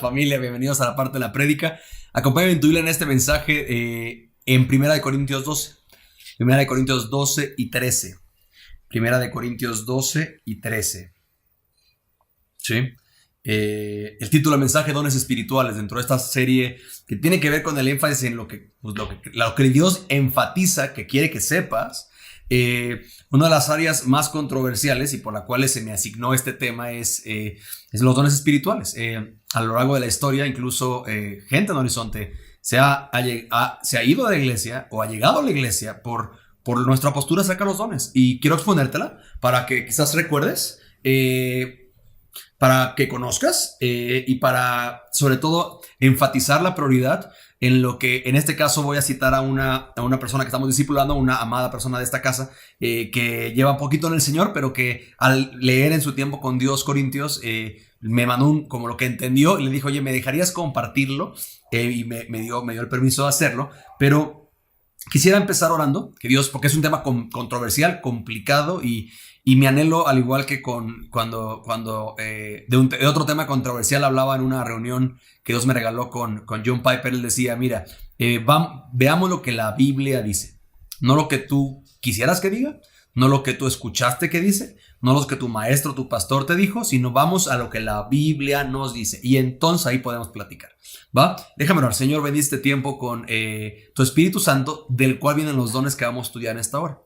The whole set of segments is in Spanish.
Familia, bienvenidos a la parte de la prédica. Acompáñame en tu Biblia en este mensaje en Primera de Corintios 12. Primera de Corintios 12 y 13. Primera de Corintios 12 y 13. ¿Sí? El título del mensaje, dones espirituales, dentro de esta serie que tiene que ver con el énfasis en lo que Dios enfatiza, que quiere que sepas. Una de las áreas más controversiales y por la cual se me asignó este tema es los dones espirituales. A lo largo de la historia, incluso gente en Horizonte se ha ido a la iglesia o ha llegado a la iglesia por nuestra postura acerca de los dones. Y quiero exponértela para que quizás recuerdes, para que conozcas y para, sobre todo, enfatizar la prioridad en lo que, en este caso, voy a citar a una persona que estamos discipulando, una amada persona de esta casa, que lleva un poquito en el Señor, pero que al leer en su tiempo con Dios Corintios, me mandó como lo que entendió y le dijo, oye, ¿me dejarías compartirlo? Y me dio el permiso de hacerlo, pero quisiera empezar orando, que Dios, porque es un tema controversial, complicado y mi anhelo, al igual que cuando de otro tema controversial hablaba en una reunión que Dios me regaló con John Piper, él decía, mira, veamos lo que la Biblia dice, no lo que tú quisieras que diga, no lo que tú escuchaste que dice, no lo que tu maestro, tu pastor te dijo, sino vamos a lo que la Biblia nos dice y entonces ahí podemos platicar, ¿va? Déjame orar. Señor, bendice este tiempo con tu Espíritu Santo, del cual vienen los dones que vamos a estudiar en esta hora.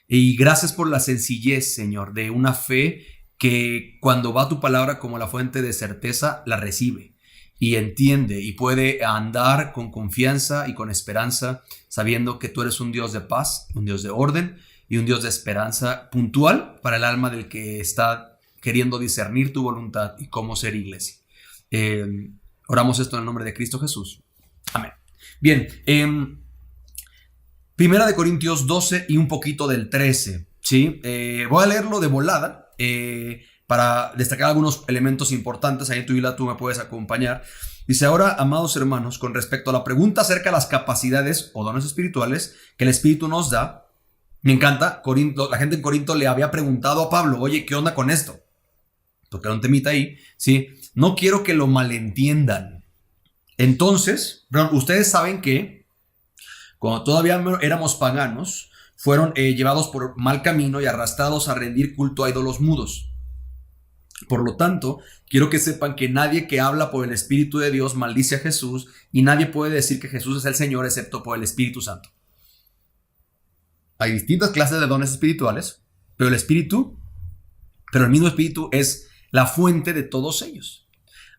Y gracias por la sencillez, Señor, de una fe que cuando va tu palabra como la fuente de certeza, la recibe y entiende y puede andar con confianza y con esperanza, sabiendo que tú eres un Dios de paz, un Dios de orden y un Dios de esperanza puntual para el alma del que está queriendo discernir tu voluntad y cómo ser iglesia. Oramos esto en el nombre de Cristo Jesús. Amén. Bien, Primera de Corintios 12 y un poquito del 13, ¿sí? Voy a leerlo de volada para destacar algunos elementos importantes. Ahí en tu Biblia tú me puedes acompañar. Dice, ahora, amados hermanos, con respecto a la pregunta acerca de las capacidades o dones espirituales que el Espíritu nos da, me encanta, la gente en Corinto le había preguntado a Pablo, oye, ¿qué onda con esto? Porque era un temita ahí, ¿sí? No quiero que lo malentiendan. Entonces, ustedes saben que cuando todavía éramos paganos, fueron llevados por mal camino y arrastrados a rendir culto a ídolos mudos. Por lo tanto, quiero que sepan que nadie que habla por el Espíritu de Dios maldice a Jesús y nadie puede decir que Jesús es el Señor excepto por el Espíritu Santo. Hay distintas clases de dones espirituales, pero el mismo Espíritu es la fuente de todos ellos.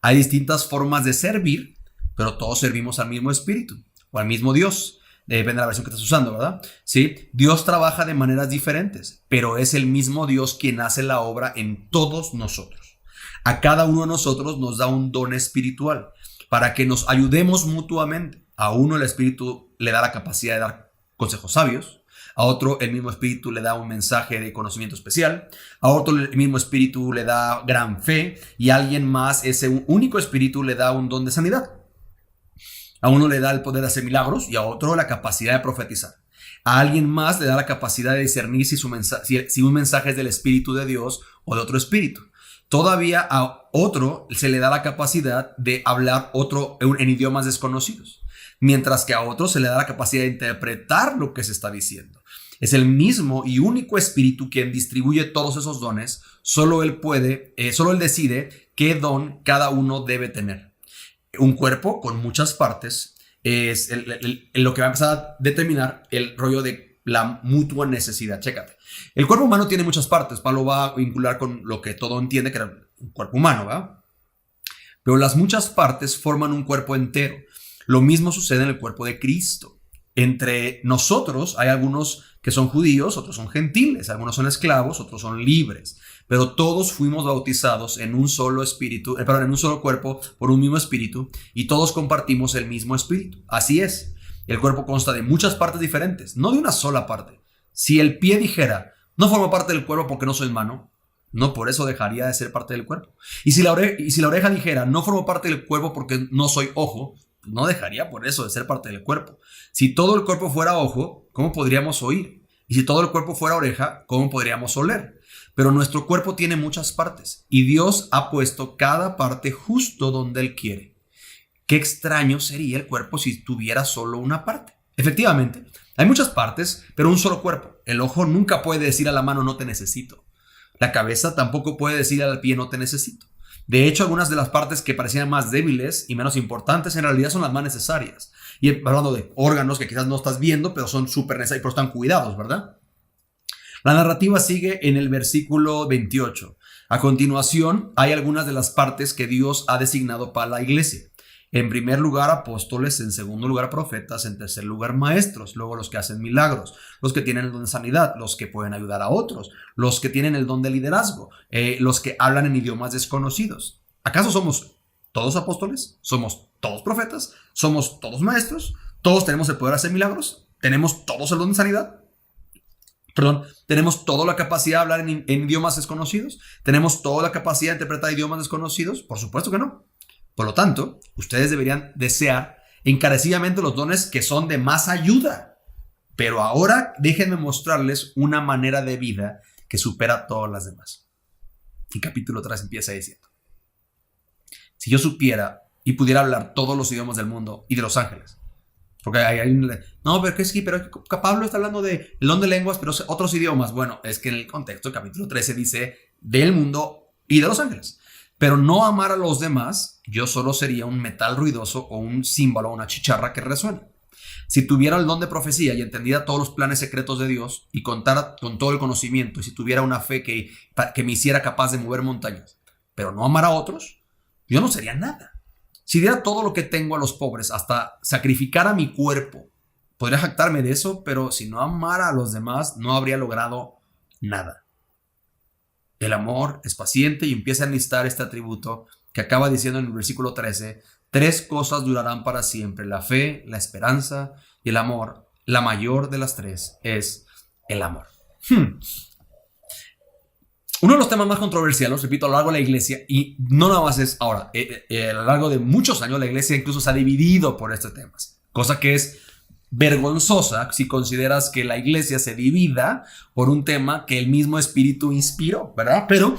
Hay distintas formas de servir, pero todos servimos al mismo Espíritu o al mismo Dios. Depende de la versión que estás usando, ¿verdad? Sí, Dios trabaja de maneras diferentes, pero es el mismo Dios quien hace la obra en todos nosotros. A cada uno de nosotros nos da un don espiritual para que nos ayudemos mutuamente. A uno el Espíritu le da la capacidad de dar consejos sabios, a otro el mismo Espíritu le da un mensaje de conocimiento especial, a otro el mismo Espíritu le da gran fe y a alguien más ese único Espíritu le da un don de sanidad. A uno le da el poder de hacer milagros y a otro la capacidad de profetizar. A alguien más le da la capacidad de discernir si un mensaje es del Espíritu de Dios o de otro espíritu. Todavía a otro se le da la capacidad de hablar en idiomas desconocidos, mientras que a otro se le da la capacidad de interpretar lo que se está diciendo. Es el mismo y único Espíritu quien distribuye todos esos dones. Solo Él decide qué don cada uno debe tener. Un cuerpo con muchas partes es lo que va a empezar a determinar el rollo de la mutua necesidad. Chécate. El cuerpo humano tiene muchas partes. Pablo va a vincular con lo que todo entiende que era un cuerpo humano, ¿verdad? Pero las muchas partes forman un cuerpo entero. Lo mismo sucede en el cuerpo de Cristo. Entre nosotros hay algunos que son judíos, otros son gentiles, algunos son esclavos, otros son libres. Pero todos fuimos bautizados en un solo en un solo cuerpo por un mismo espíritu y todos compartimos el mismo espíritu. Así es, el cuerpo consta de muchas partes diferentes, no de una sola parte. Si el pie dijera, no formo parte del cuerpo porque no soy mano, no por eso dejaría de ser parte del cuerpo. Y si la oreja dijera, no formo parte del cuerpo porque no soy ojo, no dejaría por eso de ser parte del cuerpo. Si todo el cuerpo fuera ojo, ¿cómo podríamos oír? Y si todo el cuerpo fuera oreja, ¿cómo podríamos oler? pero nuestro cuerpo tiene muchas partes y Dios ha puesto cada parte justo donde Él quiere. Qué extraño sería el cuerpo si tuviera solo una parte. Efectivamente, hay muchas partes, pero un solo cuerpo. El ojo nunca puede decir a la mano no te necesito. La cabeza tampoco puede decir al pie no te necesito. De hecho, algunas de las partes que parecían más débiles y menos importantes en realidad son las más necesarias. Y hablando de órganos que quizás no estás viendo, pero son súper necesarios, pero están cuidados, ¿verdad? La narrativa sigue en el versículo 28. A continuación, hay algunas de las partes que Dios ha designado para la iglesia. En primer lugar, apóstoles; en segundo lugar, profetas; en tercer lugar, maestros; luego los que hacen milagros, los que tienen el don de sanidad, los que pueden ayudar a otros, los que tienen el don de liderazgo, los que hablan en idiomas desconocidos. ¿Acaso somos todos apóstoles? ¿Somos todos profetas? ¿Somos todos maestros? ¿Todos tenemos el poder de hacer milagros? ¿Tenemos todos el don de sanidad? ¿Tenemos toda la capacidad de hablar en idiomas desconocidos? ¿Tenemos toda la capacidad de interpretar idiomas desconocidos? Por supuesto que no. Por lo tanto, ustedes deberían desear encarecidamente los dones que son de más ayuda. Pero ahora déjenme mostrarles una manera de vida que supera a todas las demás. Y capítulo 3 empieza diciendo: si yo supiera y pudiera hablar todos los idiomas del mundo y de los ángeles. Porque no, pero Pablo está hablando de el don de lenguas, pero otros idiomas. Bueno, es que en el contexto, el capítulo 13 dice del mundo y de los ángeles. Pero no amar a los demás, yo solo sería un metal ruidoso o un címbalo o una chicharra que resuena. Si tuviera el don de profecía y entendiera todos los planes secretos de Dios y contara con todo el conocimiento, y si tuviera una fe que me hiciera capaz de mover montañas, pero no amar a otros, yo no sería nada. Si diera todo lo que tengo a los pobres, hasta sacrificara mi cuerpo, podría jactarme de eso, pero si no amara a los demás, no habría logrado nada. El amor es paciente, y empieza a enlistar este atributo que acaba diciendo en el versículo 13: 3 cosas durarán para siempre: la fe, la esperanza y el amor. La mayor de las 3 es el amor. Uno de los temas más controversiales, repito, a lo largo de la iglesia, y no nada más es ahora, a lo largo de muchos años la iglesia incluso se ha dividido por estos temas, cosa que es vergonzosa si consideras que la iglesia se divida por un tema que el mismo espíritu inspiró, ¿verdad? Pero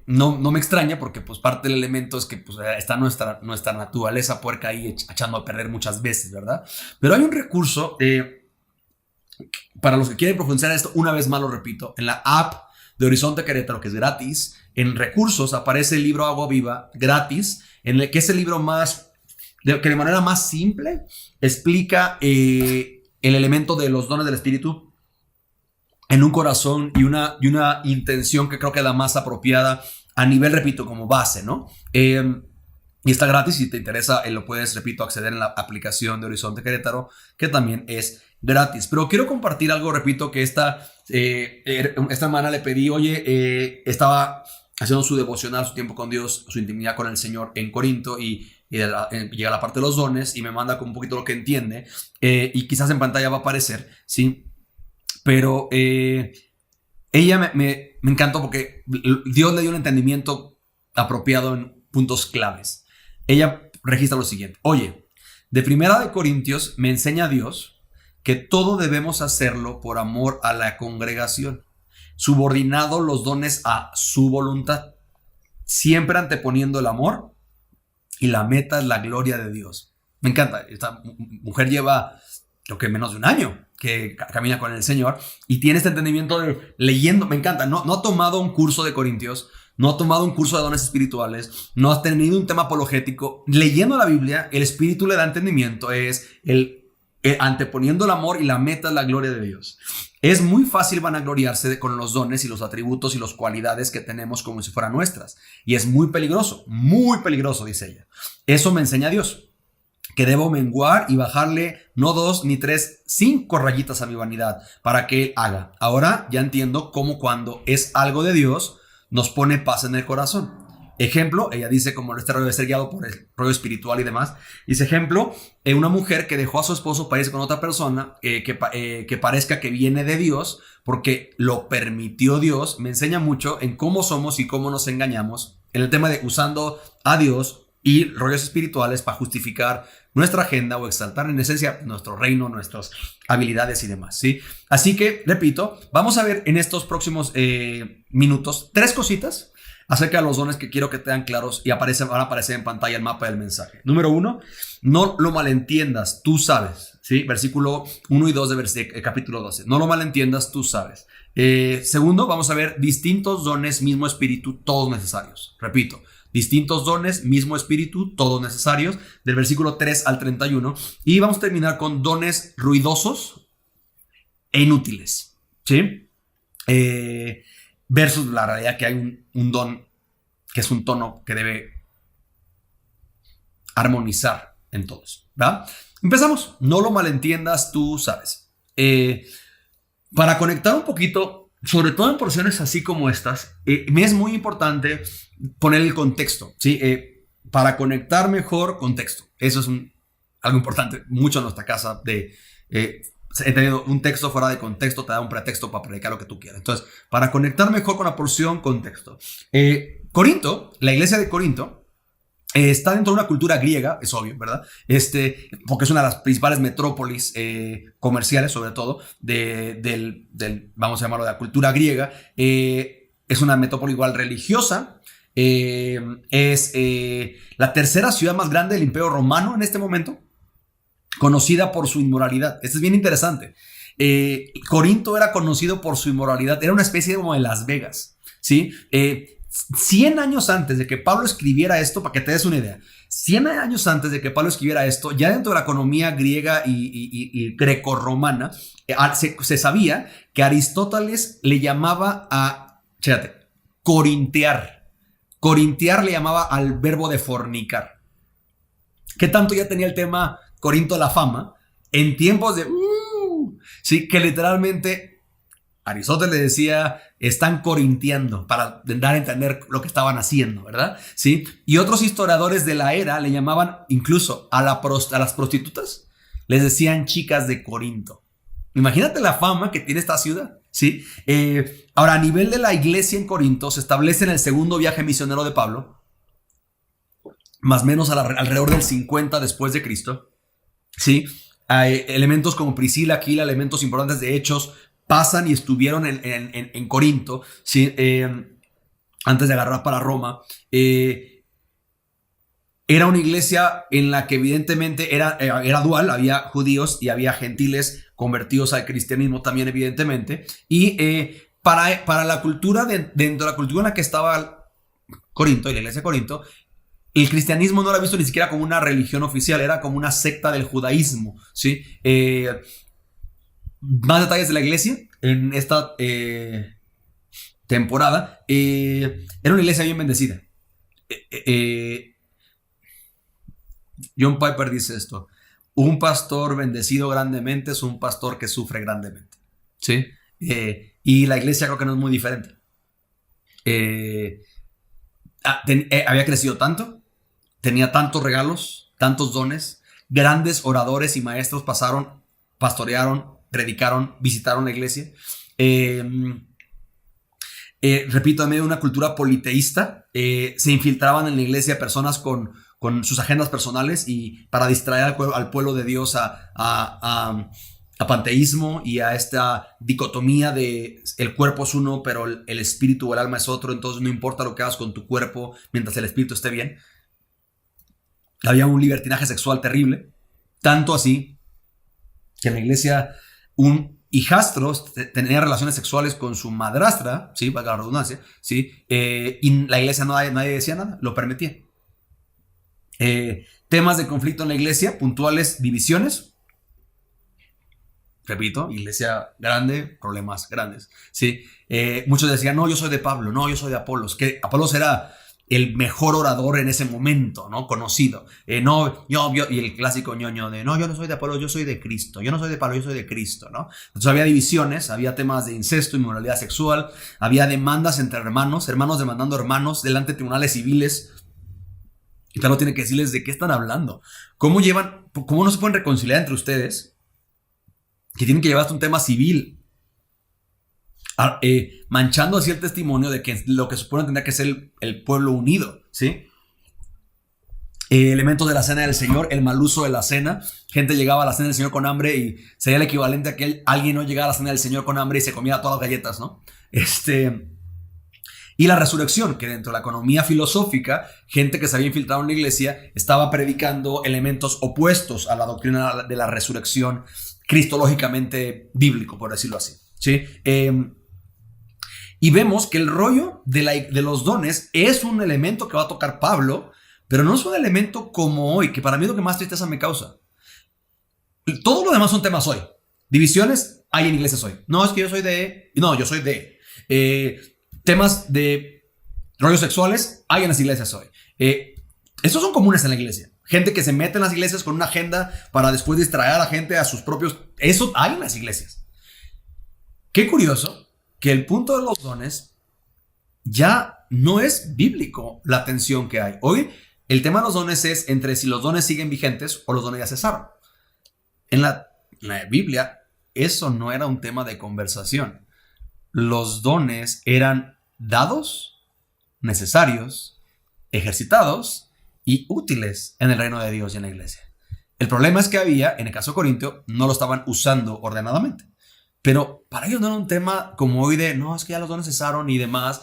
no me extraña, porque pues parte del elemento es que pues, está nuestra naturaleza puerca ahí echando a perder muchas veces, ¿verdad? Pero hay un recurso, para los que quieren profundizar esto, una vez más lo repito, en la app de Horizonte Querétaro, que es gratis, en recursos aparece el libro Agua Viva gratis, en el que es el libro que de manera más simple explica el elemento de los dones del Espíritu en un corazón y una intención que creo que es la más apropiada a nivel, repito, como base, ¿no? Y está gratis. Si te interesa, lo puedes, repito, acceder en la aplicación de Horizonte Querétaro, que también es gratis. Pero quiero compartir algo, repito, que esta semana le pedí, estaba haciendo su devocional, su tiempo con Dios, su intimidad con el Señor en Corinto, y llega la parte de los dones y me manda con un poquito lo que entiende, y quizás en pantalla va a aparecer, ¿sí? Pero ella me encantó porque Dios le dio un entendimiento apropiado en puntos claves. Ella registra lo siguiente: oye, de 1 Corintios me enseña Dios que todo debemos hacerlo por amor a la congregación, subordinado los dones a su voluntad, siempre anteponiendo el amor, y la meta es la gloria de Dios. Me encanta. Esta mujer lleva, creo que menos de un año que camina con el Señor y tiene este entendimiento de leyendo. Me encanta. No ha tomado un curso de Corintios, no ha tomado un curso de dones espirituales, no ha tenido un tema apologético. Leyendo la Biblia, el Espíritu le da entendimiento. Es anteponiendo el amor, y la meta es la gloria de Dios. Es muy fácil vanagloriarse con los dones y los atributos y las cualidades que tenemos como si fueran nuestras. Y es muy peligroso, dice ella. Eso me enseña Dios, que debo menguar y bajarle no 2 ni 3, 5 rayitas a mi vanidad para que Él haga. Ahora ya entiendo cómo cuando es algo de Dios nos pone paz en el corazón. Ejemplo, ella dice, como este rollo de ser guiado por el rollo espiritual y demás, dice ejemplo, una mujer que dejó a su esposo para irse con otra persona, que parezca que viene de Dios, porque lo permitió Dios. Me enseña mucho en cómo somos y cómo nos engañamos en el tema de usando a Dios y rollos espirituales para justificar nuestra agenda o exaltar en esencia nuestro reino, nuestras habilidades y demás, ¿sí? Así que, repito, vamos a ver en estos próximos minutos 3 cositas acerca de los dones que quiero que tengan claros y van a aparecer en pantalla el mapa del mensaje. Número 1, no lo malentiendas, tú sabes, ¿sí? Versículo 1 y 2 de capítulo 12. No lo malentiendas, tú sabes. Segundo, vamos a ver distintos dones, mismo espíritu, todos necesarios. Repito, distintos dones, mismo espíritu, todos necesarios, del versículo 3 al 31. Y vamos a terminar con dones ruidosos e inútiles, ¿sí? Versus la realidad que hay un don que es un tono que debe armonizar en todos, ¿verdad? Empezamos. No lo malentiendas, tú sabes. Para conectar un poquito, sobre todo en porciones así como estas, me es muy importante poner el contexto, ¿sí? Para conectar mejor, contexto. Eso es algo importante. Mucho en nuestra casa he tenido un texto fuera de contexto, te da un pretexto para predicar lo que tú quieras. Entonces, para conectar mejor con la porción, contexto. Corinto, la iglesia de Corinto, está dentro de una cultura griega, es obvio, ¿verdad? Porque es una de las principales metrópolis comerciales, sobre todo, vamos a llamarlo, de la cultura griega. Es una metrópoli igual religiosa. Es la tercera ciudad más grande del Imperio Romano en este momento, conocida por su inmoralidad. Esto es bien interesante. Corinto era conocido por su inmoralidad. Era una especie como de Las Vegas, ¿sí? 100 años antes de que Pablo escribiera esto, para que te des una idea, 100 años antes de que Pablo escribiera esto, ya dentro de la economía griega y grecorromana, se sabía que Aristóteles le llamaba fíjate, corintear. Corintear le llamaba al verbo de fornicar. ¿Qué tanto ya tenía el tema Corinto la fama? En tiempos de... sí, que literalmente Aristóteles le decía, están corintiando, para dar a entender lo que estaban haciendo, ¿verdad? ¿Sí? Y otros historiadores de la era le llamaban incluso a las prostitutas, les decían chicas de Corinto. Imagínate la fama que tiene esta ciudad, ¿sí? Ahora, a nivel de la iglesia en Corinto, se establece en el segundo viaje misionero de Pablo, más o menos alrededor del 50 después de Cristo, ¿sí? Hay elementos como Priscila, Aquila, elementos importantes de Hechos, pasan y estuvieron en Corinto, ¿sí? Antes de agarrar para Roma. Era una iglesia en la que evidentemente era dual, había judíos y había gentiles convertidos al cristianismo también, evidentemente. Y para la cultura, dentro de la cultura en la que estaba Corinto y la iglesia de Corinto, el cristianismo no era visto ni siquiera como una religión oficial, era como una secta del judaísmo, ¿sí? Más detalles de la iglesia en esta temporada. Era una iglesia bien bendecida. John Piper dice esto: un pastor bendecido grandemente es un pastor que sufre grandemente, ¿sí? Y la iglesia creo que no es muy diferente. Había crecido tanto, tenía tantos regalos, tantos dones, grandes oradores y maestros pastorearon, predicaron, visitaron la iglesia. Repito, en medio de una cultura politeísta, se infiltraban en la iglesia personas con sus agendas personales y para distraer al pueblo de Dios a panteísmo y a esta dicotomía de el cuerpo es uno, pero el espíritu o el alma es otro, entonces no importa lo que hagas con tu cuerpo mientras el espíritu esté bien. Había un libertinaje sexual terrible, tanto así que en la iglesia un hijastro tenía relaciones sexuales con su madrastra, ¿sí? Para la redundancia, ¿sí? Y la iglesia nadie decía nada, lo permitía. Temas de conflicto en la iglesia, puntuales divisiones. Repito, iglesia grande, problemas grandes, ¿sí? Muchos decían, no, yo soy de Pablo, no, yo soy de Apolos, que Apolos era el mejor orador en ese momento, ¿no? Conocido. Y el clásico ñoño de, no, yo no soy de Apolos, yo soy de Cristo. Yo no soy de Pablo, yo soy de Cristo, ¿no? Entonces había divisiones, había temas de incesto, inmoralidad sexual, había demandas entre hermanos demandando hermanos delante de tribunales civiles. Y tal, no tiene que decirles de qué están hablando. ¿Cómo no se pueden reconciliar entre ustedes? Que tienen que llevar hasta un tema civil, manchando así el testimonio de que lo que supone tendría que ser el pueblo unido, ¿sí? Elementos de la cena del Señor, el mal uso de la cena. Gente llegaba a la cena del Señor con hambre y sería el equivalente a que alguien no llegara a la cena del Señor con hambre y se comiera todas las galletas, ¿no? Y la resurrección, que dentro de la economía filosófica, gente que se había infiltrado en la iglesia estaba predicando elementos opuestos a la doctrina de la resurrección cristológicamente bíblico, por decirlo así, ¿sí? Y vemos que el rollo de los dones es un elemento que va a tocar Pablo, pero no es un elemento como hoy, que para mí es lo que más tristeza me causa. Todo lo demás son temas hoy. Divisiones hay en iglesias hoy. No, es que yo soy de... No, yo soy de... temas de rollos sexuales hay en las iglesias hoy. Estos son comunes en la iglesia. Gente que se mete en las iglesias con una agenda para después distraer a la gente a sus propios... Eso hay en las iglesias. Qué curioso que el punto de los dones ya no es bíblico la tensión que hay. Hoy el tema de los dones es entre si los dones siguen vigentes o los dones ya cesaron. En la Biblia eso no era un tema de conversación. Los dones eran dados, necesarios, ejercitados y útiles en el reino de Dios y en la iglesia. El problema es que en el caso de Corintio, no lo estaban usando ordenadamente. Pero para ellos no era un tema como hoy de, no, es que ya los dones cesaron y demás.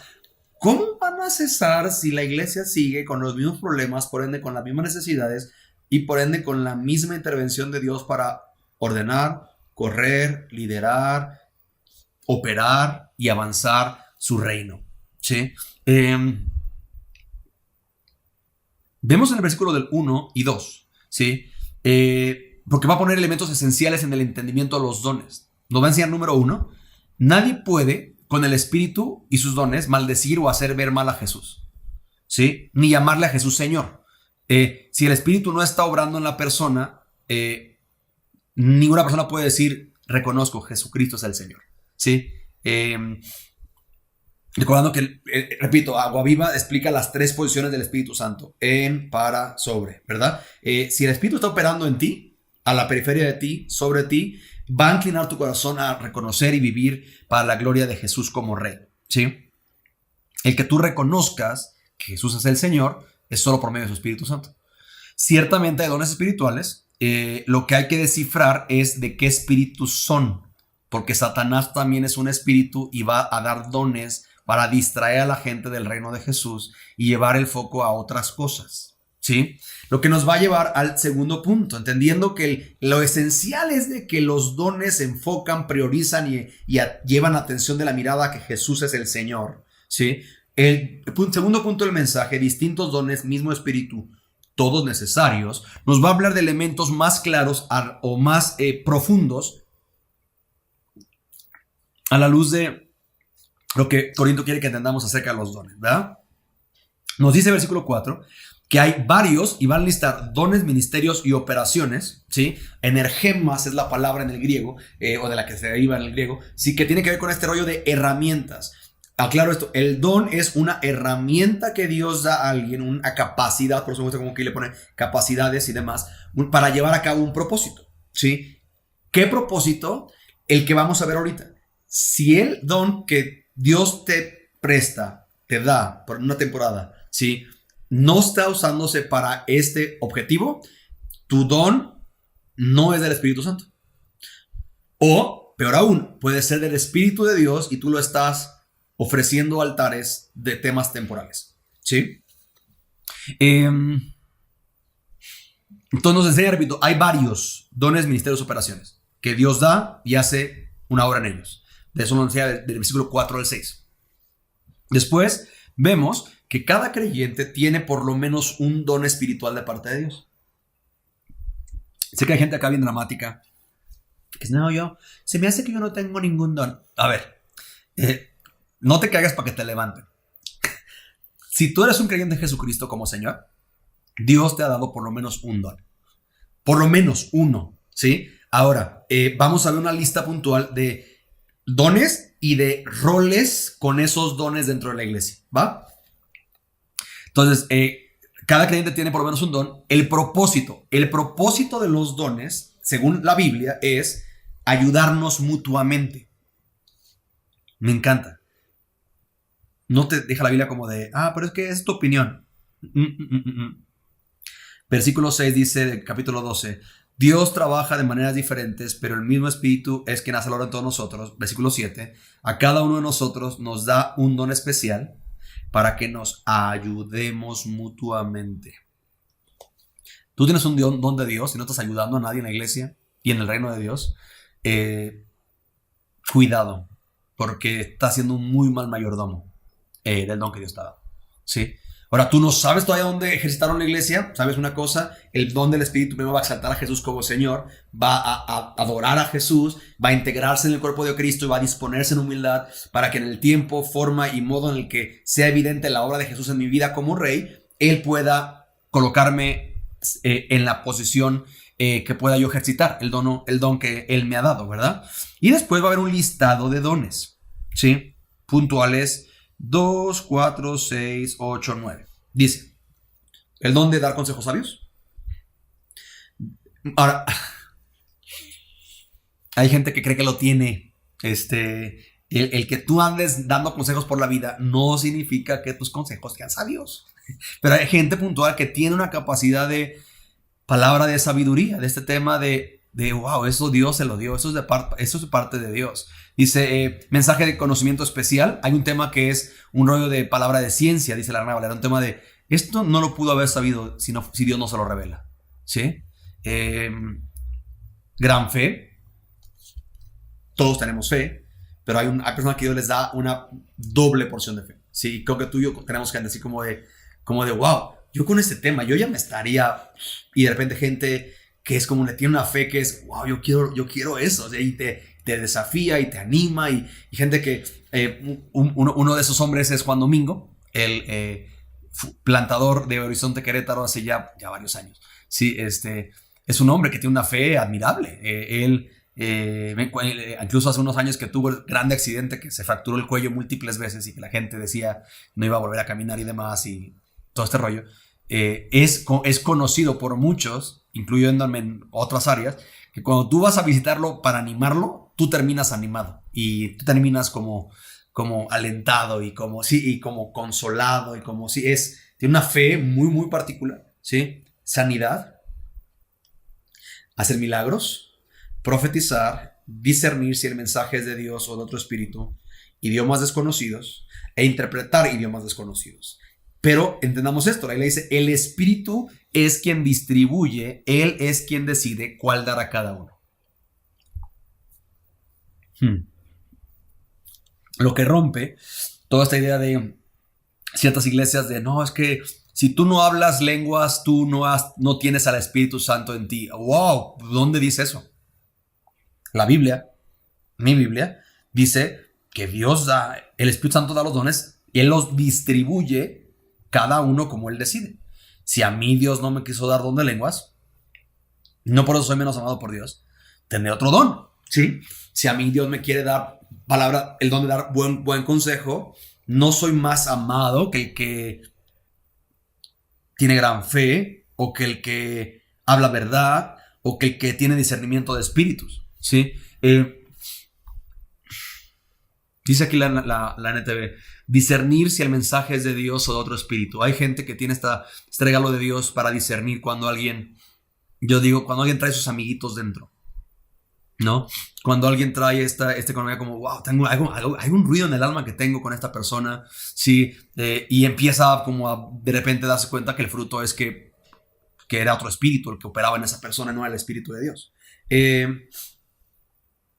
¿Cómo van a cesar si la iglesia sigue con los mismos problemas, por ende con las mismas necesidades y por ende con la misma intervención de Dios para ordenar, correr, liderar, operar y avanzar su reino? ¿Sí? Vemos en el versículo del 1 y 2, ¿sí? Porque va a poner elementos esenciales en el entendimiento de los dones. Nos va a enseñar número 1. Nadie puede, con el Espíritu y sus dones, maldecir o hacer ver mal a Jesús, ¿sí? Ni llamarle a Jesús Señor. Si el Espíritu no está obrando en la persona, ninguna persona puede decir, reconozco, Jesucristo es el Señor, ¿sí? Recordando que, repito, Agua Viva explica las 3 posiciones del Espíritu Santo: en, para, sobre, ¿verdad? Si el Espíritu está operando en ti, a la periferia de ti, sobre ti, va a inclinar tu corazón a reconocer y vivir para la gloria de Jesús como Rey, ¿sí? El que tú reconozcas que Jesús es el Señor es solo por medio de su Espíritu Santo. Ciertamente hay dones espirituales. Lo que hay que descifrar es de qué espíritus son, porque Satanás también es un espíritu y va a dar dones para distraer a la gente del reino de Jesús y llevar el foco a otras cosas, ¿sí? Lo que nos va a llevar al segundo punto, entendiendo que lo esencial es de que los dones se enfocan, priorizan y llevan atención de la mirada a que Jesús es el Señor, ¿sí? El segundo punto del mensaje: distintos dones, mismo espíritu, todos necesarios, nos va a hablar de elementos más claros o más profundos a la luz de lo que Corinto quiere que entendamos acerca de los dones, ¿verdad? Nos dice versículo 4 que hay varios, y van a listar dones, ministerios y operaciones, ¿sí? Energemas es la palabra en el griego, o de la que se deriva en el griego, sí, que tiene que ver con este rollo de herramientas. Aclaro esto: el don es una herramienta que Dios da a alguien, una capacidad, por eso me gusta como que le pone capacidades y demás, para llevar a cabo un propósito, ¿sí? ¿Qué propósito? El que vamos a ver ahorita. Si el don que Dios te presta, te da por una temporada, ¿sí?, no está usándose para este objetivo, tu don no es del Espíritu Santo. O, peor aún, puede ser del Espíritu de Dios y tú lo estás ofreciendo altares de temas temporales, ¿sí? Entonces nos enseña, repito, hay varios dones, ministerios, operaciones que Dios da y hace una obra en ellos. De eso nos enseña del versículo 4 al 6. Después vemos que cada creyente tiene por lo menos un don espiritual de parte de Dios. Sé que hay gente acá bien dramática que dice, no, se me hace que yo no tengo ningún don. A ver, no te caigas para que te levanten. Si tú eres un creyente de Jesucristo como Señor, Dios te ha dado por lo menos un don. Por lo menos uno, ¿sí? Ahora, vamos a ver una lista puntual de dones y de roles con esos dones dentro de la iglesia, ¿va? Entonces, cada creyente tiene por lo menos un don. El propósito de los dones, según la Biblia, es ayudarnos mutuamente. Me encanta. No te deja la Biblia como de, pero es que es tu opinión. Versículo 6 dice del capítulo 12, Dios trabaja de maneras diferentes, pero el mismo Espíritu es quien hace la obra en todos nosotros. Versículo 7, a cada uno de nosotros nos da un don especial para que nos ayudemos mutuamente. Tú tienes un don de Dios y no estás ayudando a nadie en la iglesia y en el reino de Dios. Cuidado, porque estás siendo un muy mal mayordomo del don que Dios te ha dado. ¿Sí? Ahora, tú no sabes todavía dónde ejercitaron la iglesia. ¿Sabes una cosa? El don del Espíritu primero va a exaltar a Jesús como Señor, va a adorar a Jesús, va a integrarse en el cuerpo de Cristo y va a disponerse en humildad para que en el tiempo, forma y modo en el que sea evidente la obra de Jesús en mi vida como Rey, Él pueda colocarme en la posición que pueda yo ejercitar, el don que Él me ha dado, ¿verdad? Y después va a haber un listado de dones, ¿sí? Puntuales 2, 4, 6, 8, 9. Dice, el don de dar consejos sabios. Ahora, hay gente que cree que lo tiene. El que tú andes dando consejos por la vida no significa que tus consejos sean sabios. Pero hay gente puntual que tiene una capacidad de palabra de sabiduría, de este tema de wow, eso Dios se lo dio, eso es parte de Dios. Dice, mensaje de conocimiento especial. Hay un tema que es un rollo de palabra de ciencia, dice la Reina Valera, un tema de, esto no lo pudo haber sabido si Dios no se lo revela. ¿Sí? Gran fe. Todos tenemos fe, pero hay personas que Dios les da una doble porción de fe. Sí, creo que tú y yo tenemos que decir como de wow, yo con este tema, yo ya me estaría, y de repente gente que es como le tiene una fe que es, wow, yo quiero eso, o sea, y te desafía y te anima, y gente que, uno de esos hombres es Juan Domingo, el plantador de Horizonte Querétaro hace ya varios años. Sí, es un hombre que tiene una fe admirable. Él, incluso hace unos años que tuvo el grande accidente que se fracturó el cuello múltiples veces y que la gente decía no iba a volver a caminar y demás y todo este rollo, es conocido por muchos, incluyéndome en otras áreas, que cuando tú vas a visitarlo para animarlo, tú terminas animado y tú terminas como alentado y como consolado y tiene una fe muy, muy particular, ¿sí? Sanidad, hacer milagros, profetizar, discernir si el mensaje es de Dios o de otro espíritu, idiomas desconocidos e interpretar idiomas desconocidos. Pero entendamos esto, la Biblia dice, el Espíritu es quien distribuye, Él es quien decide cuál dar a cada uno. Lo que rompe toda esta idea de ciertas iglesias de, no, es que si tú no hablas lenguas, tú no tienes al Espíritu Santo en ti. ¡Wow! ¿Dónde dice eso? La Biblia, mi Biblia, dice que Dios da, el Espíritu Santo da los dones y Él los distribuye cada uno como Él decide. Si a mí Dios no me quiso dar don de lenguas, no por eso soy menos amado por Dios, tendré otro don, ¿sí? Si a mí Dios me quiere dar el don de dar buen consejo, no soy más amado que el que tiene gran fe, o que el que habla verdad, o que el que tiene discernimiento de espíritus, ¿sí? Dice aquí la NTV, discernir si el mensaje es de Dios o de otro espíritu. Hay gente que tiene este regalo de Dios para discernir cuando alguien trae sus amiguitos dentro, ¿no? Cuando alguien trae esta economía como, wow, hay un ruido en el alma que tengo con esta persona, ¿sí? Y empieza como de repente darse cuenta que el fruto es que era otro espíritu el que operaba en esa persona, no era el espíritu de Dios.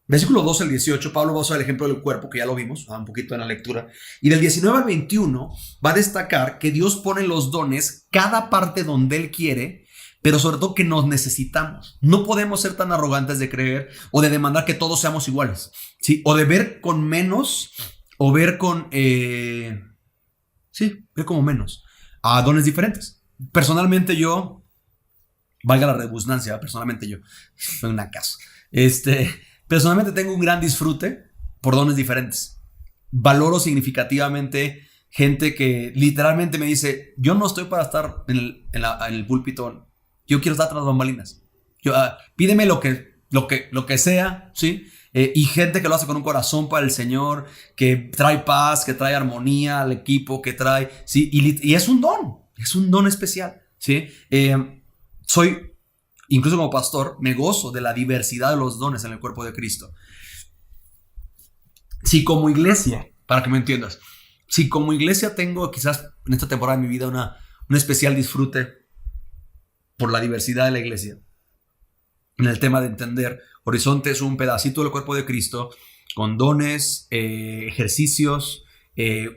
Versículo 12 al 18, Pablo va a usar el ejemplo del cuerpo, que ya lo vimos un poquito en la lectura, y del 19 al 21 va a destacar que Dios pone los dones cada parte donde Él quiere, pero sobre todo que nos necesitamos. No podemos ser tan arrogantes de creer o de demandar que todos seamos iguales, ¿sí? O de ver con menos, o ver con, ver como menos, a dones diferentes. Personalmente yo, valga la redundancia, personalmente yo, soy una casa, personalmente tengo un gran disfrute por dones diferentes. Valoro significativamente gente que literalmente me dice, yo no estoy para estar en el púlpito, yo quiero estar tras las bambalinas. Pídeme lo que sea, ¿sí? Y gente que lo hace con un corazón para el Señor, que trae paz, que trae armonía al equipo, que trae, ¿sí? Y es un don especial, ¿sí? soy, incluso como pastor, me gozo de la diversidad de los dones en el cuerpo de Cristo. Si como iglesia, para que me entiendas, si como iglesia tengo quizás en esta temporada de mi vida un especial disfrute por la diversidad de la iglesia, en el tema de entender, Horizonte es un pedacito del cuerpo de Cristo con dones, ejercicios,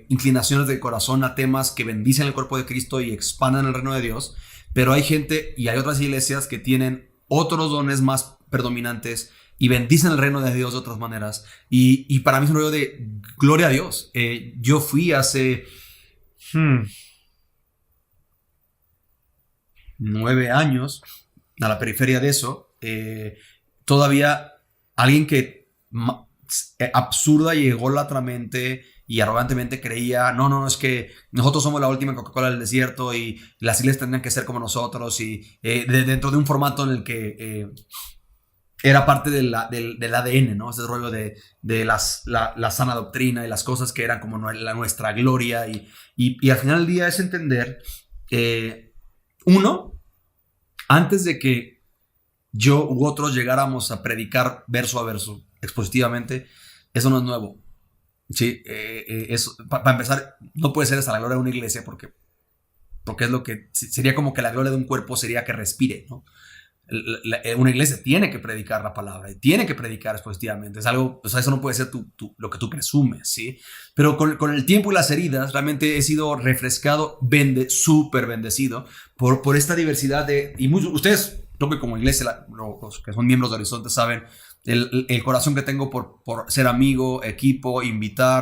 inclinaciones del corazón a temas que bendicen el cuerpo de Cristo y expandan el reino de Dios, pero hay gente y hay otras iglesias que tienen otros dones más predominantes y bendicen el reino de Dios de otras maneras, y para mí es un rollo de gloria a Dios. Yo fui hace 9 años a la periferia de eso. Todavía alguien que absurda y ególatramente y arrogantemente creía, no, es que nosotros somos la última Coca-Cola del desierto y las iglesias tendrían que ser como nosotros, y dentro de un formato en el que era parte del ADN, ¿no? Ese rollo de la sana doctrina y las cosas que eran como nuestra gloria, y al final del día es entender, uno, antes de que yo u otros llegáramos a predicar verso a verso, expositivamente, eso no es nuevo. Sí, para empezar, no puede ser hasta la gloria de una iglesia, porque es lo que sería como que la gloria de un cuerpo sería que respire, ¿no? Una iglesia tiene que predicar la palabra y tiene que predicar expositivamente. Es algo, o sea, eso no puede ser lo que tú presumes, ¿sí? Pero con el tiempo y las heridas, realmente he sido refrescado, súper bendecido por esta diversidad y ustedes, creo que como iglesia, los que son miembros de Horizonte saben el corazón que tengo por ser amigo, equipo,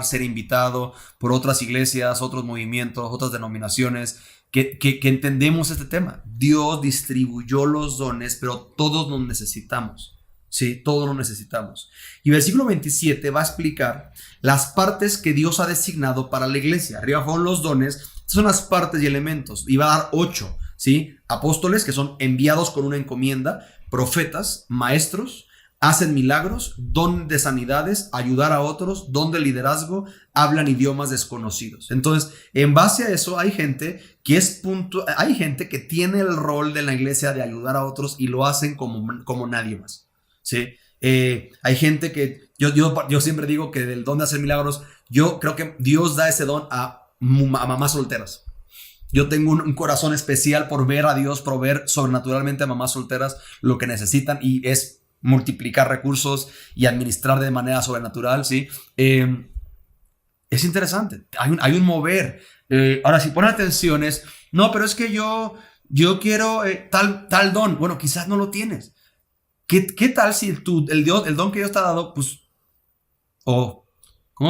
ser invitado por otras iglesias, otros movimientos, otras denominaciones, que entendemos este tema. Dios distribuyó los dones, pero todos los necesitamos. Sí, todos los necesitamos. Y versículo 27 va a explicar las partes que Dios ha designado para la iglesia. Arriba fueron los dones, estas son las partes y elementos. Y va a dar 8, ¿sí? Apóstoles, que son enviados con una encomienda, profetas, maestros, hacen milagros, don de sanidades, ayudar a otros, don de liderazgo, hablan idiomas desconocidos. Entonces, en base a eso, hay gente que tiene el rol de la iglesia de ayudar a otros y lo hacen como nadie más, ¿sí? Hay gente que, yo siempre digo que del don de hacer milagros, yo creo que Dios da ese don a mamás solteras. Yo tengo un corazón especial por ver a Dios proveer sobrenaturalmente a mamás solteras lo que necesitan, y es multiplicar recursos y administrar de manera sobrenatural, ¿sí? Es interesante, hay un mover. Ahora, si ponen atención, no, pero es que yo quiero tal don. Bueno, quizás no lo tienes. ¿Qué tal si el don que Dios te ha dado, pues, ¿cómo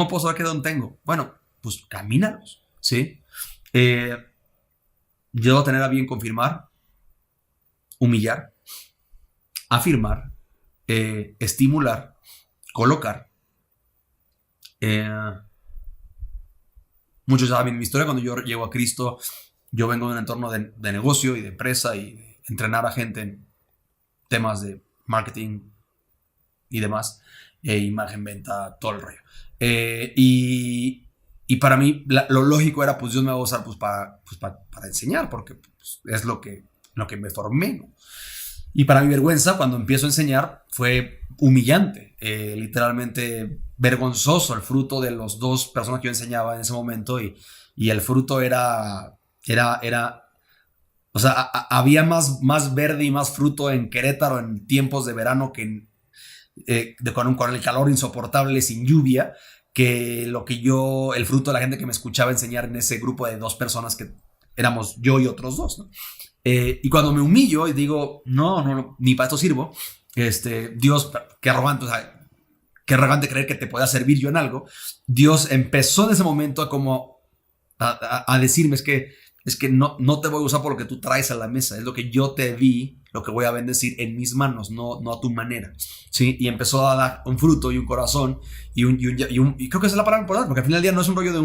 puedo saber qué don tengo? Bueno, pues camínalos, ¿sí? Yo debo tener a bien confirmar, humillar, afirmar, estimular, colocar. Muchos saben mi historia. Cuando yo llego a Cristo, yo vengo de un entorno de negocio y de empresa y de entrenar a gente en temas de marketing y demás, imagen, venta, todo el rollo. Y para mí lo lógico era, pues Dios me va a usar para enseñar, porque pues, es lo que me formé, ¿no? Y para mi vergüenza, cuando empiezo a enseñar, fue humillante, literalmente vergonzoso el fruto de las 2 personas que yo enseñaba en ese momento, y el fruto era, o sea, había más verde y más fruto en Querétaro en tiempos de verano que con el calor insoportable sin lluvia, que el fruto de la gente que me escuchaba enseñar en ese grupo de 2 personas que éramos yo y otros 2, ¿no? Y cuando me humillo y digo, no, ni para esto sirvo, Dios, qué arrogante, o sea, qué arrogante creer que te pueda servir yo en algo. Dios empezó en ese momento a decirme, es que no te voy a usar por lo que tú traes a la mesa, es lo que yo te di, lo que voy a bendecir en mis manos, no a tu manera, ¿sí? Y empezó a dar un fruto y un corazón y creo que esa es la palabra importante, porque al final del día no es un rollo de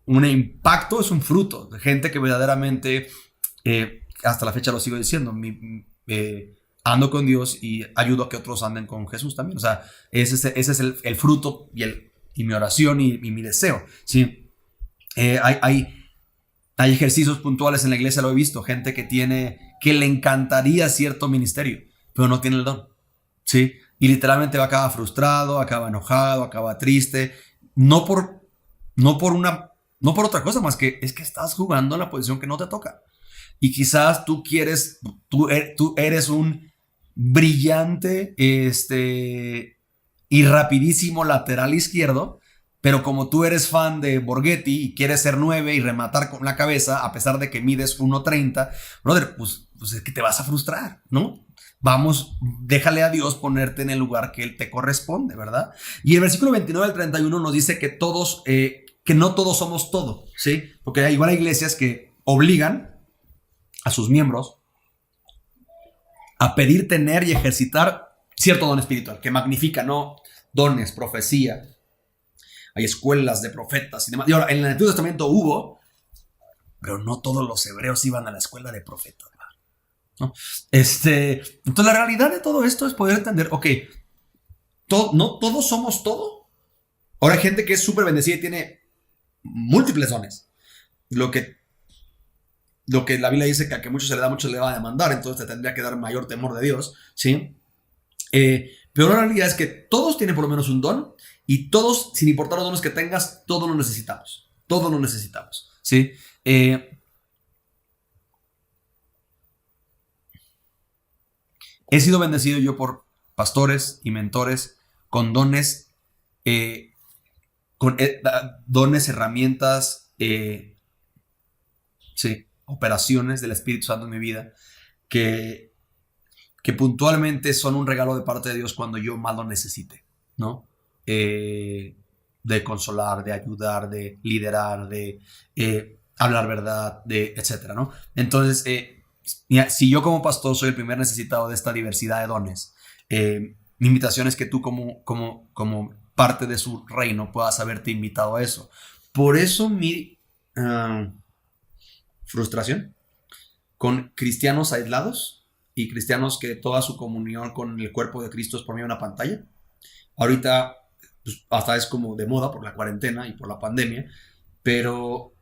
un impacto, es un fruto de gente que verdaderamente, hasta la fecha lo sigo diciendo, ando con Dios y ayudo a que otros anden con Jesús también. O sea, ese es el fruto y mi oración y mi deseo, ¿sí? Hay ejercicios puntuales en la iglesia, lo he visto, gente que tiene que le encantaría cierto ministerio, pero no tiene el don, ¿sí? Y literalmente acaba frustrado, acaba enojado, acaba triste, no por, no por una, no por otra cosa más que es que estás jugando en la posición que no te toca. Y quizás tú eres un brillante, y rapidísimo lateral izquierdo, pero como tú eres fan de Borghetti y quieres ser 9 y rematar con la cabeza, a pesar de que mides 1.30, brother, pues es que te vas a frustrar, ¿no? Vamos, déjale a Dios ponerte en el lugar que Él te corresponde, ¿verdad? Y el versículo 29 al 31 nos dice que que no todos somos todo, ¿sí? Porque igual hay iglesias que obligan a sus miembros a pedir, tener y ejercitar cierto don espiritual, que magnifica, ¿no? Dones, profecía, hay escuelas de profetas y demás. Y ahora, en el Antiguo Testamento hubo, pero no todos los hebreos iban a la escuela de profetas, ¿no? Entonces, la realidad de todo esto es poder entender, ok, no todos somos todo. Ahora hay gente que es súper bendecida y tiene múltiples dones. Lo que la Biblia dice que a que mucho se le da, mucho le va a demandar, entonces te tendría que dar mayor temor de Dios, ¿sí? Pero la realidad es que todos tienen por lo menos un don y todos, sin importar los dones que tengas, todos lo necesitamos. Todos lo necesitamos, ¿sí? He sido bendecido yo por pastores y mentores con dones, dones, herramientas, sí, operaciones del Espíritu Santo en mi vida que puntualmente son un regalo de parte de Dios cuando yo más lo necesite, ¿no? De consolar, de ayudar, de liderar, de hablar verdad, etcétera, ¿no? Entonces, si yo como pastor soy el primer necesitado de esta diversidad de dones, mi invitación es que tú como parte de su reino puedas haberte invitado a eso. Por eso mi frustración con cristianos aislados y cristianos que toda su comunión con el cuerpo de Cristo es por medio de una pantalla. Ahorita pues, hasta es como de moda por la cuarentena y por la pandemia, pero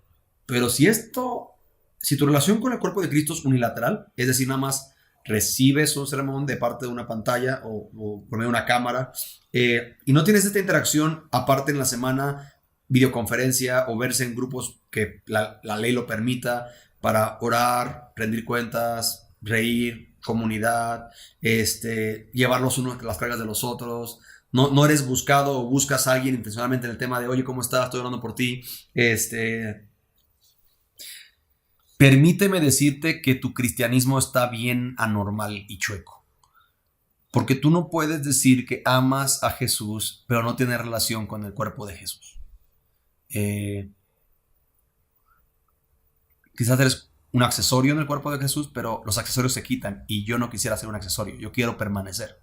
si tu relación con el cuerpo de Cristo es unilateral, es decir, nada más recibes un sermón de parte de una pantalla o por medio de una cámara, y no tienes esta interacción aparte en la semana, videoconferencia o verse en grupos que la ley lo permita para orar, rendir cuentas, reír, comunidad, llevar los unos las cargas de los otros. No eres buscado o buscas a alguien intencionalmente en el tema de, oye, ¿cómo estás? Estoy orando por ti. Permíteme decirte que tu cristianismo está bien anormal y chueco. Porque tú no puedes decir que amas a Jesús, pero no tienes relación con el cuerpo de Jesús. Quizás eres un accesorio en el cuerpo de Jesús, pero los accesorios se quitan y yo no quisiera ser un accesorio, yo quiero permanecer.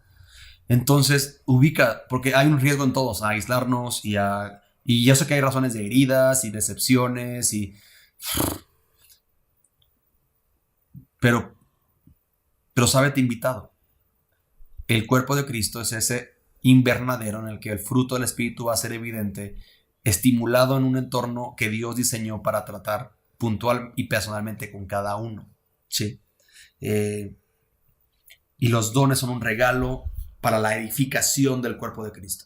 Entonces, ubica, porque hay un riesgo en todos, a aislarnos y yo sé que hay razones de heridas y decepciones pero sábete invitado. El cuerpo de Cristo es ese invernadero en el que el fruto del Espíritu va a ser evidente, estimulado en un entorno que Dios diseñó para tratar puntual y personalmente con cada uno, ¿sí? Y los dones son un regalo para la edificación del cuerpo de Cristo.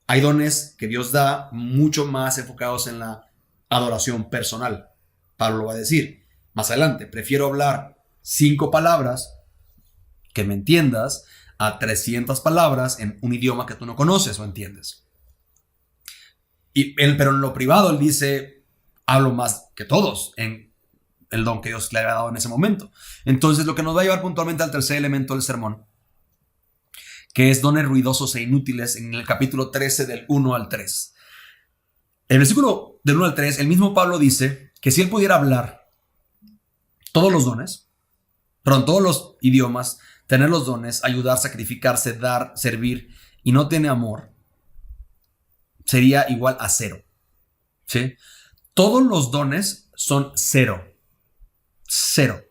Hay dones que Dios da mucho más enfocados en la adoración personal. Pablo va a decir más adelante, prefiero hablar 5 palabras que me entiendas a 300 palabras en un idioma que tú no conoces o entiendes. Pero en lo privado él dice, hablo más que todos en el don que Dios le ha dado en ese momento. Entonces lo que nos va a llevar puntualmente al tercer elemento del sermón, que es dones ruidosos e inútiles, en el capítulo 13 del 1 al 3. El versículo del 1 al 3, el mismo Pablo dice que si él pudiera hablar todos los dones, todos los idiomas, tener los dones, ayudar, sacrificarse, dar, servir, y no tiene amor, sería igual a 0. ¿Sí? Todos los dones son 0. 0.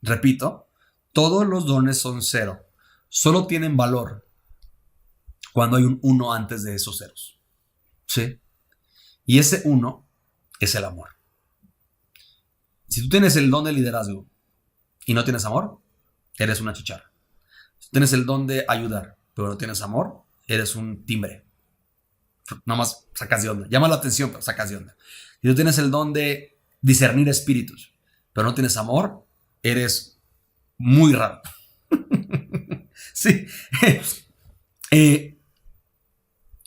Repito, todos los dones son 0. Solo tienen valor cuando hay un 1 antes de esos ceros. ¿Sí? Y ese 1 es el amor. Si tú tienes el don de liderazgo y no tienes amor, eres una chicharra. Si tú tienes el don de ayudar, pero no tienes amor, eres un timbre. Nada más sacas de onda. Llama la atención, pero sacas de onda. Si tú tienes el don de discernir espíritus, pero no tienes amor, eres muy raro. Sí.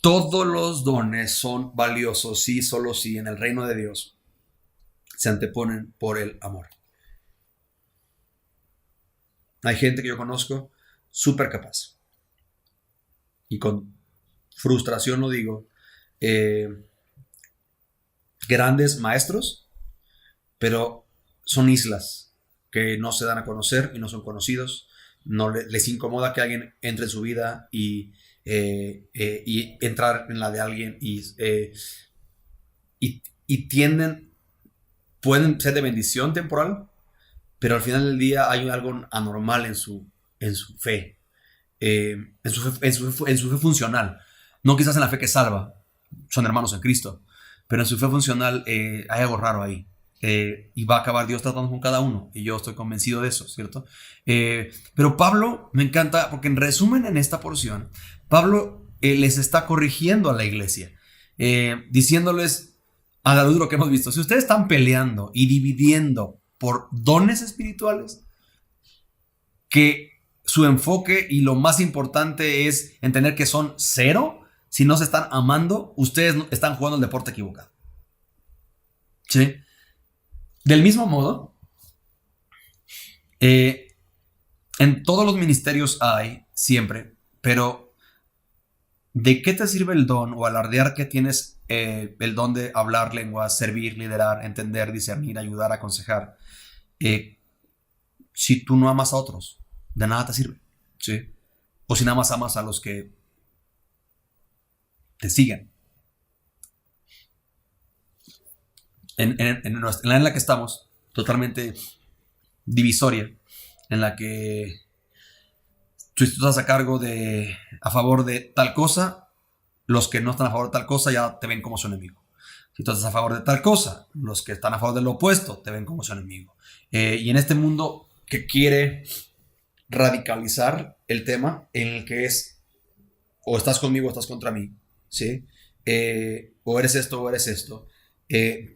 Todos los dones son valiosos, sí, solo si en el reino de Dios se anteponen por el amor. Hay gente que yo conozco súper capaz. Y con frustración lo digo. Grandes maestros, pero son islas que no se dan a conocer y no son conocidos. No les incomoda que alguien entre en su vida y entrar en la de alguien y pueden ser de bendición temporal, pero al final del día hay algo anormal en su fe, en su fe funcional. No quizás en la fe que salva, son hermanos en Cristo, pero en su fe funcional hay algo raro ahí. Y va a acabar Dios tratando con cada uno, y yo estoy convencido de eso, ¿cierto? Pero Pablo me encanta, porque en resumen, en esta porción Pablo les está corrigiendo a la iglesia, diciéndoles, a la luz de lo que hemos visto, si ustedes están peleando y dividiendo por dones espirituales, que su enfoque y lo más importante es entender que son cero, si no se están amando, ustedes están jugando el deporte equivocado. ¿Sí? Del mismo modo, en todos los ministerios hay siempre, pero ¿de qué te sirve el don o alardear que tienes el don de hablar lenguas, servir, liderar, entender, discernir, ayudar, aconsejar? Si tú no amas a otros, de nada te sirve, ¿sí? O si nada más amas a los que te siguen. En la que estamos, totalmente divisoria, en la que tú estás a cargo a favor de tal cosa, los que no están a favor de tal cosa ya te ven como su enemigo. Si tú estás a favor de tal cosa, los que están a favor de lo opuesto te ven como su enemigo. Y en este mundo que quiere radicalizar el tema, en el que es o estás conmigo o estás contra mí, ¿sí? O eres esto o eres esto.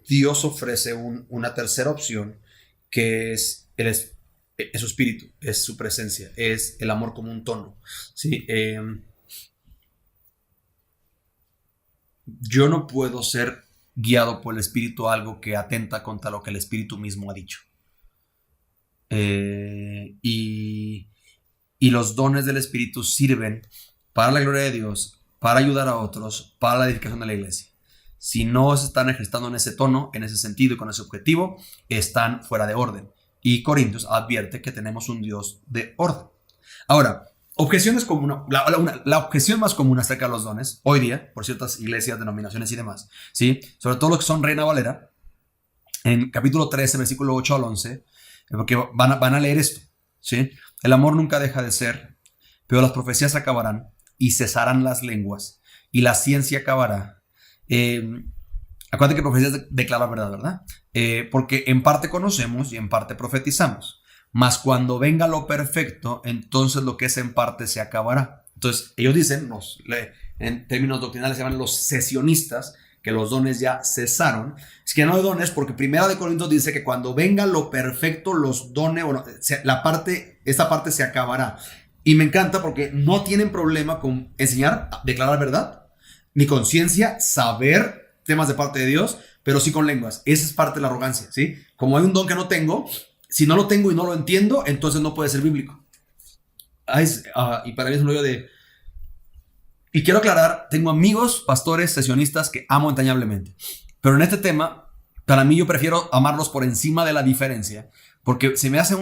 Dios ofrece una tercera opción, que es su espíritu, es su presencia, es el amor como un tono, ¿sí? Yo no puedo ser guiado por el espíritu a algo que atenta contra lo que el espíritu mismo ha dicho. Y los dones del espíritu sirven para la gloria de Dios, para ayudar a otros, para la edificación de la iglesia. Si no se están ejercitando en ese tono, en ese sentido y con ese objetivo, están fuera de orden. Y Corintios advierte que tenemos un Dios de orden. Ahora, objeciones comunes, la objeción más común acerca de los dones, hoy día, por ciertas iglesias, denominaciones y demás, ¿sí? Sobre todo los que son Reina Valera, en capítulo 13, versículo 8 al 11, porque van a leer esto, ¿sí? El amor nunca deja de ser, pero las profecías acabarán y cesarán las lenguas y la ciencia acabará. Acuérdate que profecías declara verdad, ¿verdad? Porque en parte conocemos y en parte profetizamos. Mas cuando venga lo perfecto, entonces lo que es en parte se acabará. Entonces ellos dicen, en términos doctrinales se llaman los cesionistas, que los dones ya cesaron. Es que no hay dones porque Primera de Corintios dice que cuando venga lo perfecto, los dones, bueno, esta parte se acabará. Y me encanta porque no tienen problema con enseñar, declarar verdad, ni conciencia, saber temas de parte de Dios, pero sí con lenguas. Esa es parte de la arrogancia, ¿sí? Como hay un don que no tengo, si no lo tengo y no lo entiendo, entonces no puede ser bíblico. Y para mí es un rollo de... Y quiero aclarar, tengo amigos, pastores, sesionistas que amo entrañablemente. Pero en este tema, para mí yo prefiero amarlos por encima de la diferencia, porque se me hace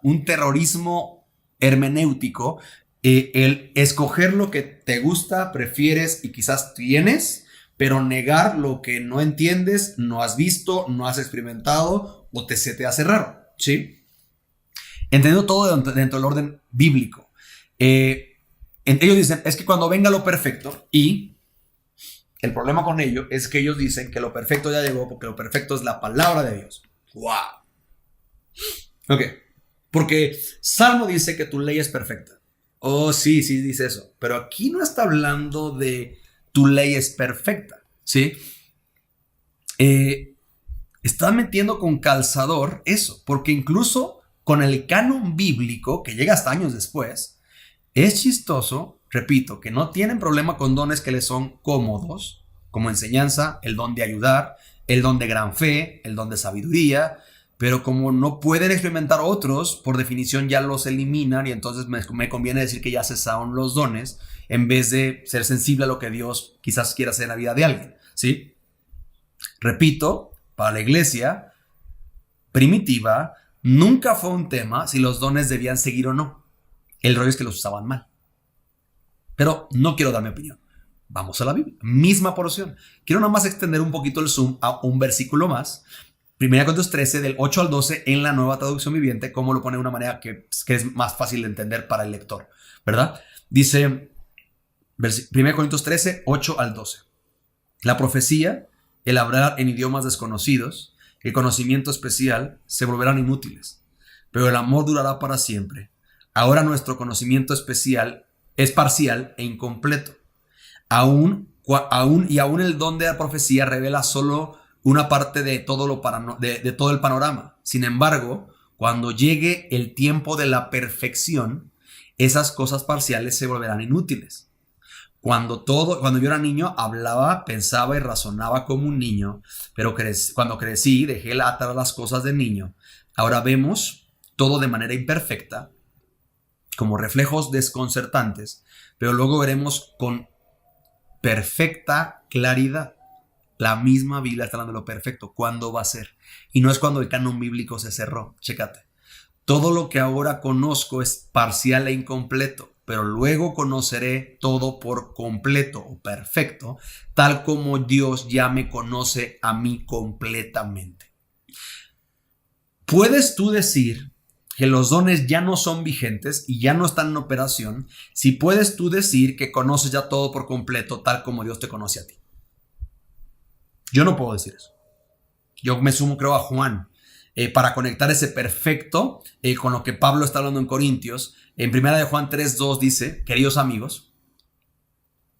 un terrorismo hermenéutico, el escoger lo que te gusta, prefieres y quizás tienes, pero negar lo que no entiendes, no has visto, no has experimentado o se te hace raro, ¿sí? Entendiendo todo dentro del orden bíblico. Ellos dicen, es que cuando venga lo perfecto, y el problema con ello es que ellos dicen que lo perfecto ya llegó porque lo perfecto es la palabra de Dios. ¡Wow! Ok. Porque Salmo dice que tu ley es perfecta. Oh, sí, sí dice eso. Pero aquí no está hablando de tu ley es perfecta, ¿sí? Está metiendo con calzador eso. Porque incluso con el canon bíblico, que llega hasta años después, es chistoso, repito, que no tienen problema con dones que les son cómodos, como enseñanza, el don de ayudar, el don de gran fe, el don de sabiduría, pero como no pueden experimentar otros, por definición ya los eliminan y entonces me conviene decir que ya cesaron los dones en vez de ser sensible a lo que Dios quizás quiera hacer en la vida de alguien, ¿sí? Repito, para la iglesia primitiva nunca fue un tema si los dones debían seguir o no. El rollo es que los usaban mal. Pero no quiero dar mi opinión. Vamos a la Biblia. Misma porción. Quiero nada más extender un poquito el zoom a un versículo más. 1 Corintios 13, del 8 al 12, en la Nueva Traducción Viviente, como lo pone de una manera que es más fácil de entender para el lector, ¿verdad? Dice 1 Corintios 13, 8 al 12. La profecía, el hablar en idiomas desconocidos, el conocimiento especial se volverán inútiles, pero el amor durará para siempre. Ahora nuestro conocimiento especial es parcial e incompleto. Aún el don de la profecía revela solo una parte de todo, de todo el panorama. Sin embargo, cuando llegue el tiempo de la perfección, esas cosas parciales se volverán inútiles. Cuando yo era niño, hablaba, pensaba y razonaba como un niño, pero cuando crecí, dejé atrás las cosas de niño. Ahora vemos todo de manera imperfecta, como reflejos desconcertantes, pero luego veremos con perfecta claridad. La misma Biblia está hablando de lo perfecto. ¿Cuándo va a ser? Y no es cuando el canon bíblico se cerró. Chécate. Todo lo que ahora conozco es parcial e incompleto, pero luego conoceré todo por completo o perfecto, tal como Dios ya me conoce a mí completamente. ¿Puedes tú decir que los dones ya no son vigentes y ya no están en operación si puedes tú decir que conoces ya todo por completo, tal como Dios te conoce a ti? Yo no puedo decir eso. Yo me sumo, creo, a Juan para conectar ese perfecto con lo que Pablo está hablando en Corintios. En 1 Juan 3:2 dice, queridos amigos,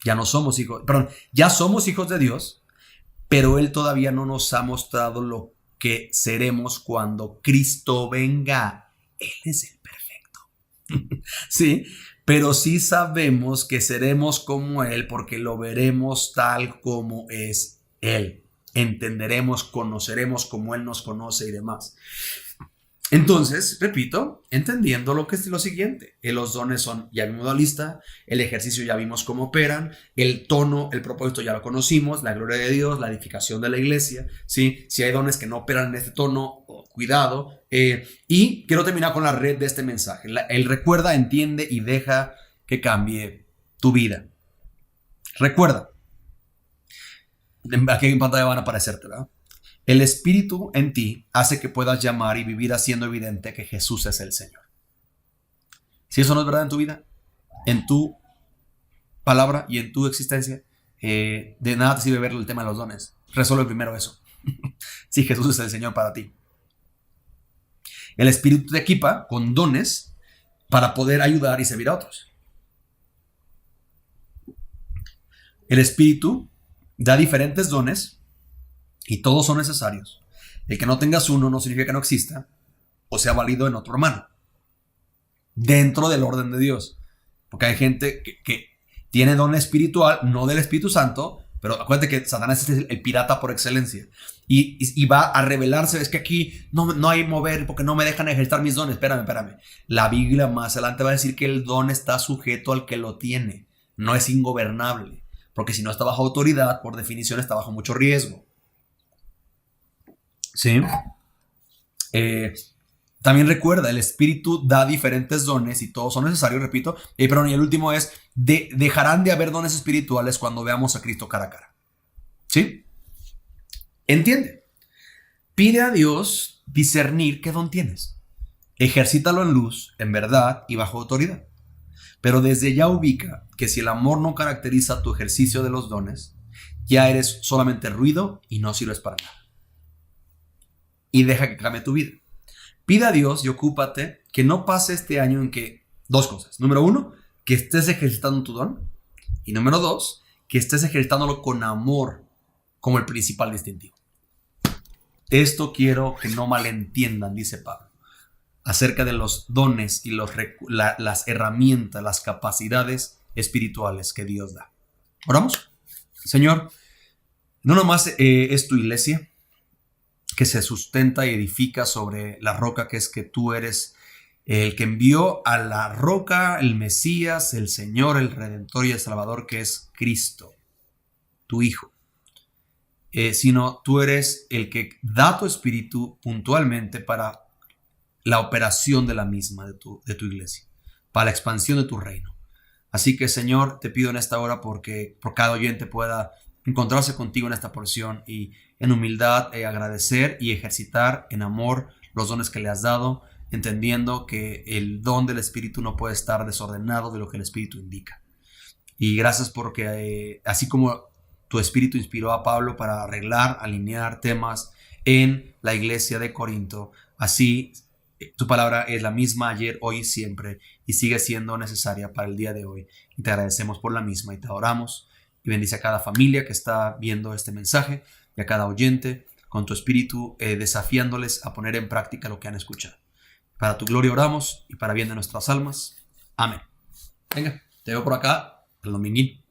ya somos hijos de Dios, pero Él todavía no nos ha mostrado lo que seremos cuando Cristo venga. Él es el perfecto. Sí, pero sí sabemos que seremos como Él porque lo veremos tal como es Él. Entenderemos, conoceremos como Él nos conoce y demás. Entonces, repito, entendiendo lo que es lo siguiente, los dones son, ya vimos la lista, el ejercicio ya vimos cómo operan, el tono, el propósito ya lo conocimos, la gloria de Dios, la edificación de la iglesia, ¿sí? Si hay dones que no operan en este tono, cuidado. Y quiero terminar con la red de este mensaje. El recuerda, entiende y deja que cambie tu vida. Recuerda. Aquí en pantalla van a aparecerte, ¿verdad? El Espíritu en ti hace que puedas llamar y vivir haciendo evidente que Jesús es el Señor. Si eso no es verdad en tu vida, en tu palabra y en tu existencia, de nada te sirve ver el tema de los dones. Resuelve primero eso. Si Jesús es el Señor para ti. El Espíritu te equipa con dones para poder ayudar y servir a otros. El Espíritu da diferentes dones y todos son necesarios. El que no tengas uno no significa que no exista o sea válido en otro hermano. Dentro del orden de Dios. Porque hay gente que tiene don espiritual, no del Espíritu Santo, pero acuérdate que Satanás es el pirata por excelencia. Y va a revelarse, es que aquí no hay mover porque no me dejan ejercitar mis dones. Espérame. La Biblia más adelante va a decir que el don está sujeto al que lo tiene. No es ingobernable. Porque si no está bajo autoridad, por definición está bajo mucho riesgo. ¿Sí? También recuerda, el Espíritu da diferentes dones y todos son necesarios, repito. Y el último es, dejarán de haber dones espirituales cuando veamos a Cristo cara a cara. ¿Sí? Entiende. Pide a Dios discernir qué don tienes. Ejercítalo en luz, en verdad y bajo autoridad. Pero desde ya ubica que si el amor no caracteriza tu ejercicio de los dones, ya eres solamente ruido y no sirves para nada. y deja que cambie tu vida. Pide a Dios y ocúpate que no pase este año en que dos cosas. Número uno, que estés ejercitando tu don. Y número dos, que estés ejercitándolo con amor como el principal distintivo. Esto quiero que no malentiendan, dice Pablo, acerca de los dones y las herramientas, las capacidades espirituales que Dios da. ¿Oramos? Señor, no nomás es tu iglesia que se sustenta y edifica sobre la roca que es que tú eres el que envió a la roca, el Mesías, el Señor, el Redentor y el Salvador, que es Cristo, tu Hijo. Sino tú eres el que da tu espíritu puntualmente para la operación de la misma, de tu iglesia, para la expansión de tu reino. Así que, Señor, te pido en esta hora porque por cada oyente pueda encontrarse contigo en esta porción y en humildad agradecer y ejercitar en amor los dones que le has dado, entendiendo que el don del Espíritu no puede estar desordenado de lo que el Espíritu indica. Y gracias porque así como tu Espíritu inspiró a Pablo para arreglar, alinear temas en la iglesia de Corinto, así tu palabra es la misma ayer, hoy y siempre, y sigue siendo necesaria para el día de hoy. Y te agradecemos por la misma y te adoramos. Y bendice a cada familia que está viendo este mensaje y a cada oyente con tu espíritu, desafiándoles a poner en práctica lo que han escuchado. Para tu gloria oramos y para bien de nuestras almas. Amén. Venga, te veo por acá el dominguín.